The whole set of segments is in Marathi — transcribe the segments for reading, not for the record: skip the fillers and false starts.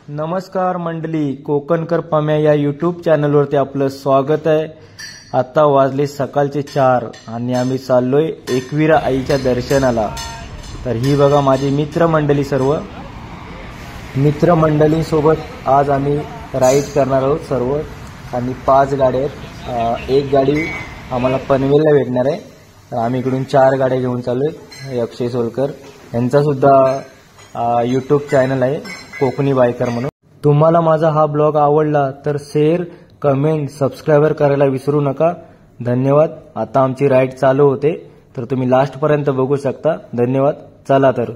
नमस्कार मंडळी, कोकणकर पम्या या यूट्यूब चॅनलवरती आपलं स्वागत आहे। आता वाजले सकाळचे 4 आणि आम्ही चाललोय एकविरा आईच्या दर्शनाला। तर ही बघा माझी मित्रमंडळी, सर्व मित्रमंडळींसोबत आज आम्ही राईड करणार आहोत सर्व। आणि 5 गाड्या आहेत, एक गाडी आम्हाला पनवेलला भेटणार आहे। तर आम्ही इकडून 4 गाड्या घेऊन चाललोय। अक्षय सोलकर यांचा सुद्धा यूट्यूब चॅनल आहे कोकणी बायकर म्हणून। तुम्हाला माझा हा ब्लॉग आवडला तर शेअर, कमेंट, सबस्क्राइबर करायला विसरू नका। धन्यवाद। आता आमची राईड चालू होते, तर तुम्ही लास्ट पर्यंत बघू शकता। धन्यवाद। चला तर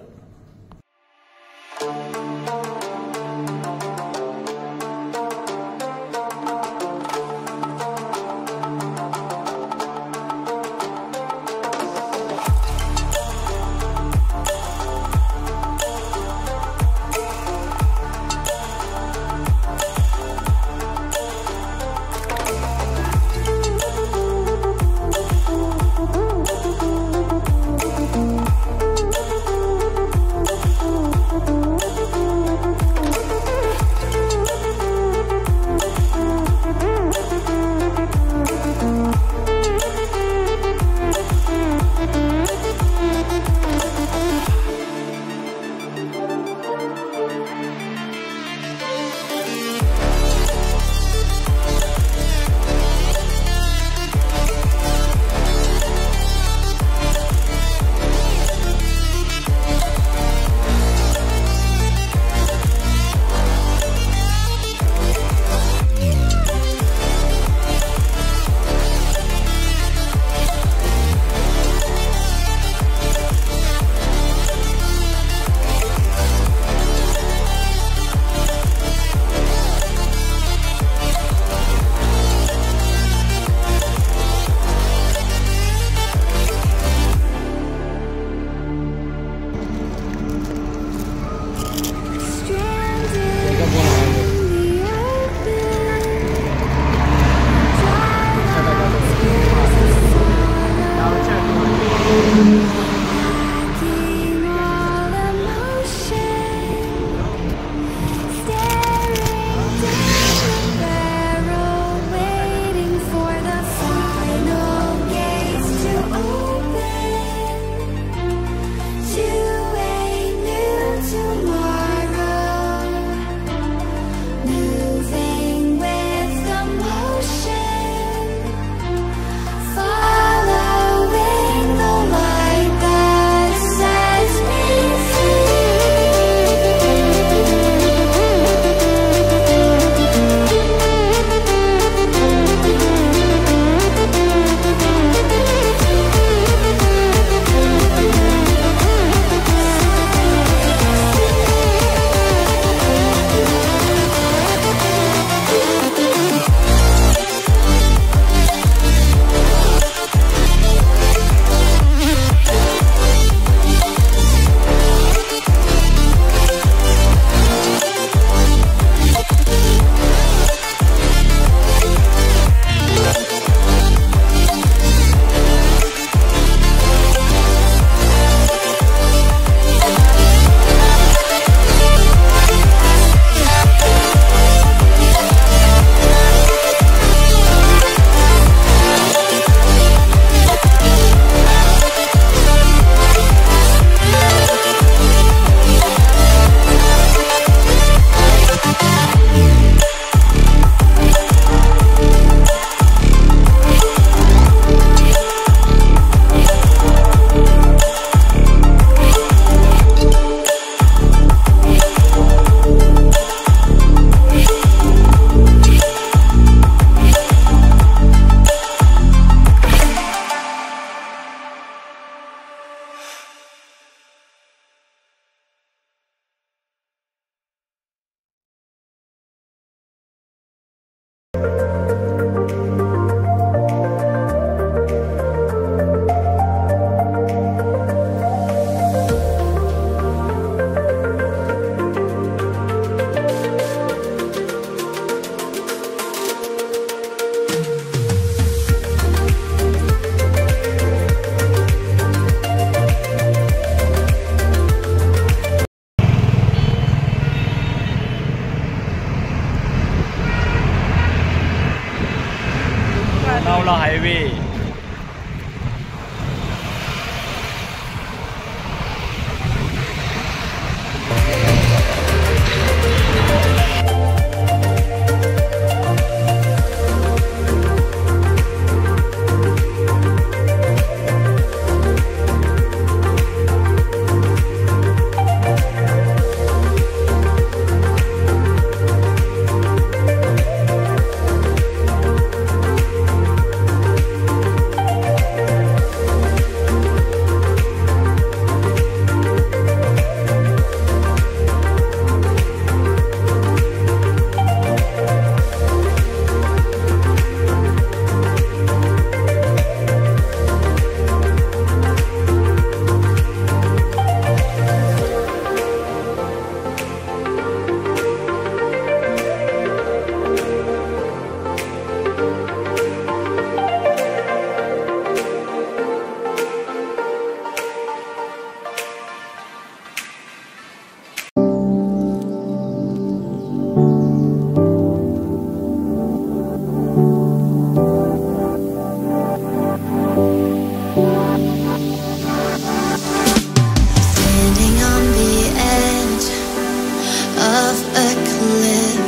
of a cliff.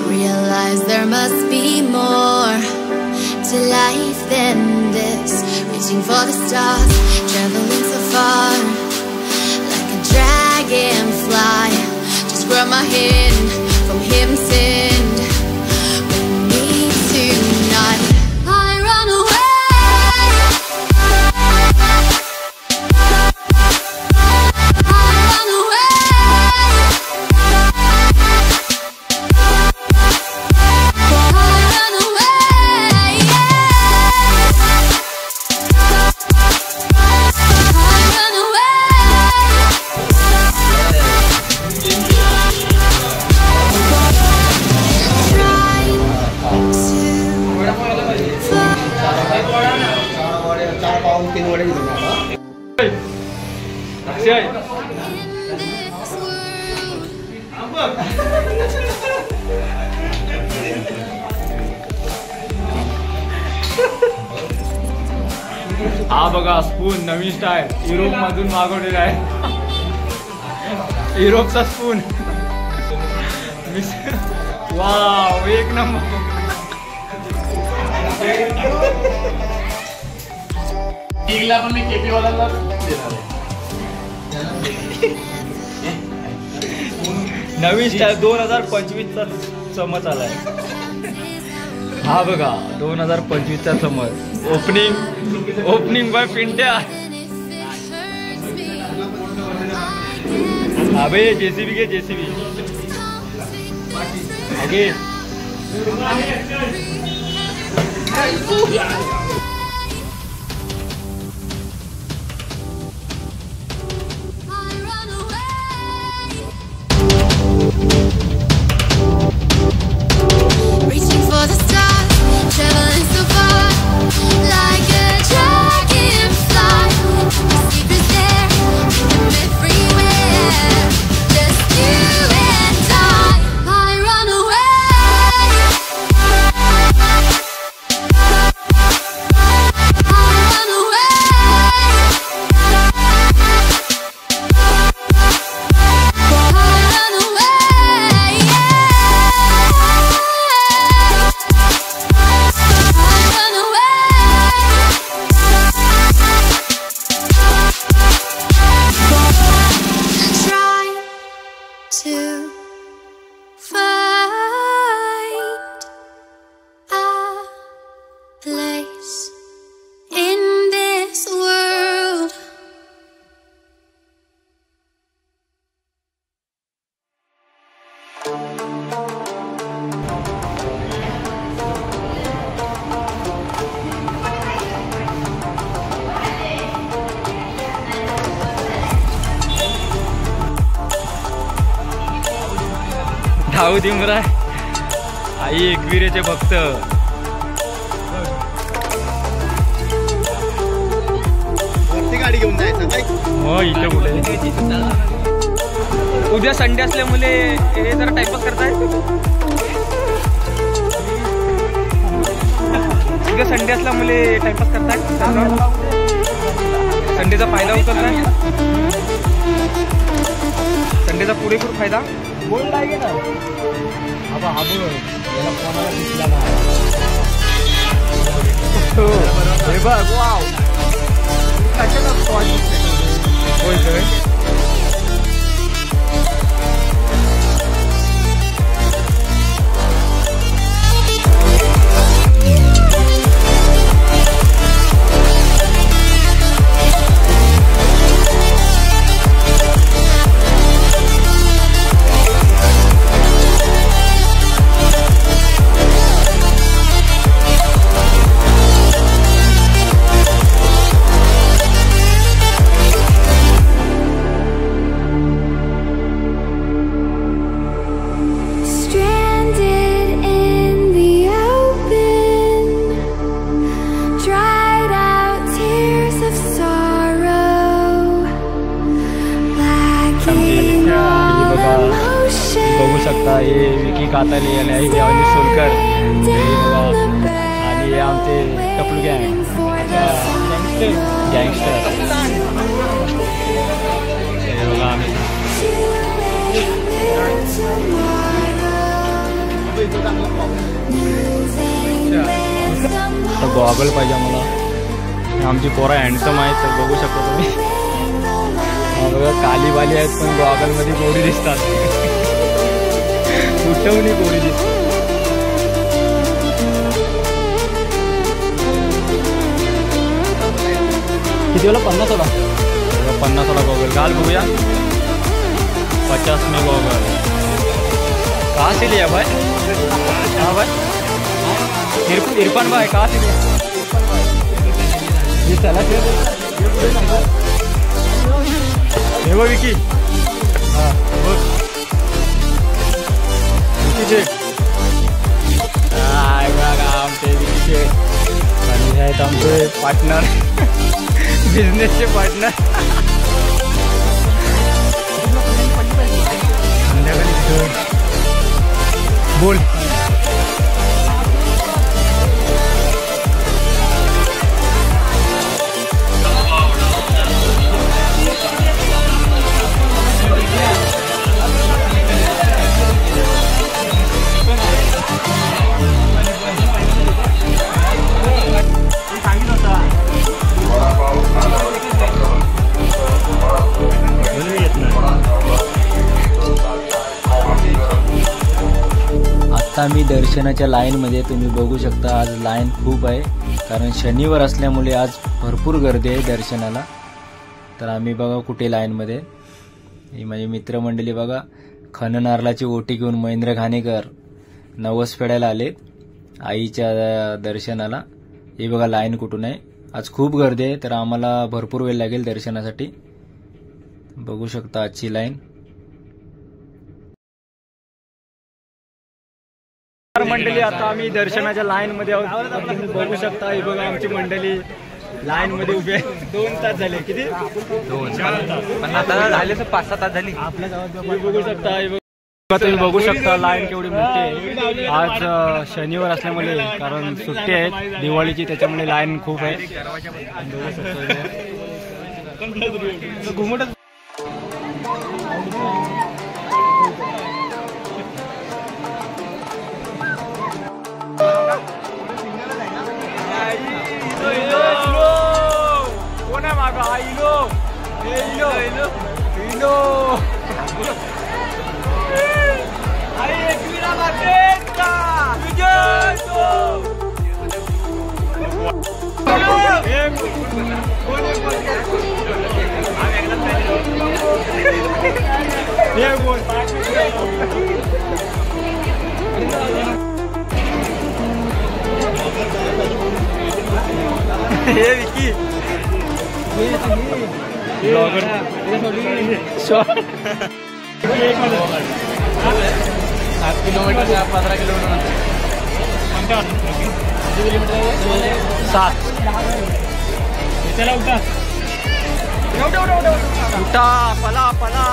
Realize there must be more to life than this. Reaching for the stars, traveling so far, like a dragonfly. Just grab my hand from heaven send. With me tonight, I run away. I run away. हा बघा स्पून नवीन स्टाईल युरोप मधून मागवलेला आहे. युरोपचा स्पून. वाव एक नंबर. टिकला पण मी केपी वाल्याला देणार आहे. नवीन स्टाईल 2025 चा चमच आलाय. हा बघा 2025 चा चमच. Opening bye Pintya. अबे जेसीबी घे जेसीबी आगे. Reaching for the stars, traveling so far, like a dragonfly. The secret's there, hidden everywhere. Just you and I run away. I run away. To find a place in this world. Dawood Imran आई एकविरेचे भक्त. गाडी घेऊन जायचं काय? हो इथं कुठे. उद्या संडे असल्यामुळे हे जरा टाइमपास करताय. उद्या संडे असल्यामुळे टाइमपास करताय. संडेचा फायदा उचलताय. संडेचा पुरेपूर फायदा. बोल लागे ना आबा हा बोल याला कोणाला दिसला नाही. हे बघ वाव कशाला होय सर. बघू शकता हे विकी काताले आणि अनिल सोलकर आणि हे आमचे टपलू गँग गँगस्टर. हे बघा आम्ही गॉगल पाहिजे आम्हाला. आमची पोरं हँडसम आहेत तर बघू शकता तुम्ही. बघा कालीवाली आहेत पण गॉगलमध्ये गोरी दिसतात. कुठवणी गोरी दिसतात. किती वाला 50 वाला 50 वाला गॉगल घाल बघूया. 50 में गॉगल कहाँ से लिया भाई? हाँ भाई इरफान भाई कहाँ से लिया? ये चला हे वो विकी. हाँ विकी आमचे विकीचे आणि हे आहेत आमचे पार्टनर बिझनेसचे पार्टनर. बोल आता मी दर्शनाच्या लाईनमध्ये तुम्ही बघू शकता. आज लाईन खूप आहे कारण शनिवार असल्यामुळे आज भरपूर गर्दी आहे दर्शनाला. तर आम्ही बघा कुठे लाईनमध्ये. ही माझी मित्रमंडळी बघा खननारलाची ओटी घेऊन महेंद्र घाणेकर नवस फेडायला आलेत आईच्या दर्शनाला. हे बघा लाईन कुठून आहे. आज खूप गर्दी आहे तर आम्हाला भरपूर वेळ लागेल दर्शनासाठी. बघू शकता आजची लाईन. मंडळी आता आम्ही दर्शनाच्या लाईन मध्ये आहोत. तुम्ही बघू शकता ही बघा आमची मंडळी लाईन मध्ये उभी आहे. 2 तास झाले. किती 2 पण आता झाले तर 5-6 तास झाली आपल्या गावात. बघू शकता तुम्ही बघू शकता लाईन केवढी मोठी आहे. आज शनिवार असल्यामुळे कारण सुट्टी आहे दिवाळीची त्याच्यामुळे लाईन खूप आहे. घुमट कोण आहे मागा? हे विकी ब्लॉगर 7 किलोमीटर 15 किलोमीटर 7. चला उठा उठा पला पला.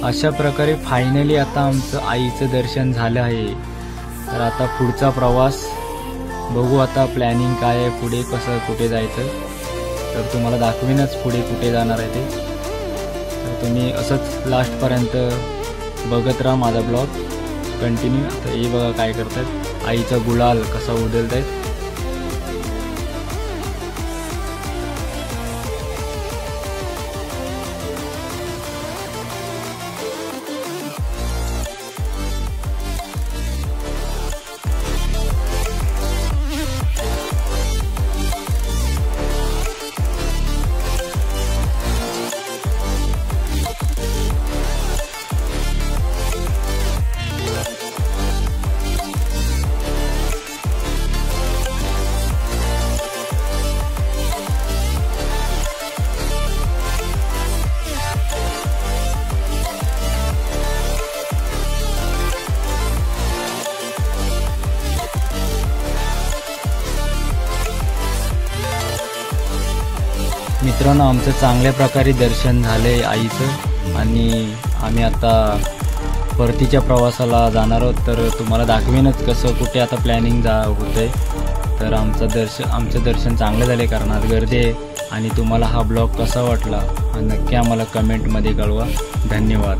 अशा प्रकारे फायनली आता आमचं आईचं दर्शन झालं आहे. तर आता पुढचा प्रवास बघू. आता प्लॅनिंग काय आहे पुढे कसं कुठे जायचं तर तुम्हाला दाखवीनच पुढे कुठे जाणार आहे ते. तर तुम्ही असंच लास्टपर्यंत बघत राहा माझा ब्लॉग कंटिन्यू. आता हे बघा काय करतात आईचा गुलाल कसा उधळत आहेत. मित्रांनो, आमचं चांगल्या प्रकारे दर्शन झाले आईचं आणि आम्ही आता परतीच्या प्रवासाला जाणार आहोत. तर तुम्हाला दाखवीनच कसं कुठे आता प्लॅनिंग होतंय. तर आमचं दर्शन चांगलं झाले कारण आज गर्दी आहे. आणि तुम्हाला हा ब्लॉग कसा वाटला नक्की आम्हाला कमेंटमध्ये कळवा. धन्यवाद.